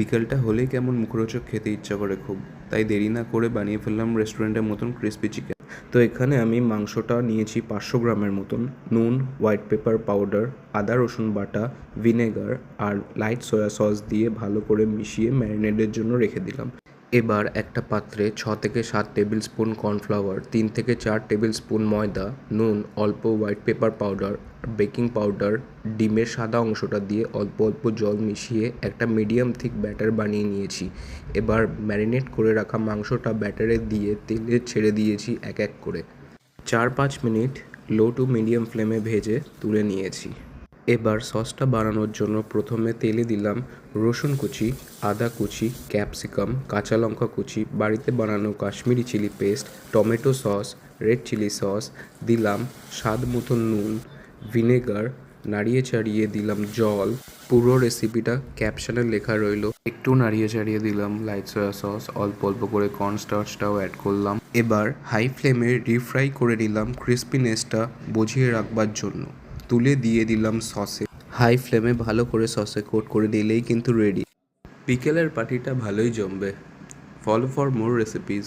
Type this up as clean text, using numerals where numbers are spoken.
বিকেলটা হলেই কেমন মুখরোচক খেতে ইচ্ছা করে খুব, তাই দেরি না করে বানিয়ে ফেললাম রেস্টুরেন্টের মতন ক্রিস্পি চিকেন। তো এখানে আমি মাংসটা নিয়েছি 500 গ্রামের মতন। নুন, হোয়াইট পেপার পাউডার, আদা রসুন বাটা, ভিনেগার আর লাইট সয়া সস দিয়ে ভালো করে মিশিয়ে ম্যারিনেটের জন্য রেখে দিলাম। এবার একটা পাত্রে 6 থেকে 7 টেবিল স্পুন কর্নফ্লাওয়ার, 3 থেকে 4 টেবিল স্পুন ময়দা, নুন, অল্প white paper powder, baking powder, ডিমের সাদা অংশটা দিয়ে অল্প অল্প জল মিশিয়ে একটা মিডিয়াম থিক ব্যাটার বানিয়ে নিয়েছি। এবার ম্যারিনেট করে রাখা মাংসটা ব্যাটারে দিয়ে তেলে ছেড়ে দিয়েছি এক এক করে। 4-5 মিনিট লো টু মিডিয়াম ফ্লেমে ভেজে তুলে নিয়েছি। এবার সসটা বানানোর জন্য প্রথমে তেলে দিলাম রসুন কুচি, আদা কুচি, ক্যাপসিকাম, কাঁচা লঙ্কা কুচি, বাড়িতে বানানো Kashmiri chilli paste, tomato sauce, red chilli sauce, দিলাম স্বাদ মতো নুন, ভিনেগার, নাড়িয়ে চাড়িয়ে দিলাম জল। পুরো রেসিপিটা ক্যাপশনে লেখা রইল। একটু নাড়িয়ে চাড়িয়ে দিলাম লাইট সয়া সস, অল্প অল্প করে কর্নস্টার্চটাও অ্যাড করলাম। এবার হাই ফ্লেমে রিফ্রাই করে নিলাম ক্রিস্পিনেসটা বুঝিয়ে রাখবার জন্য। তুলে দিয়ে দিলাম সসে। হাই ফ্লেমে ভালো করে সসে কোট করে নিলেই কিন্তু রেডি। বিকেলের পার্টিটা ভালোই জমবে। Follow for more recipes.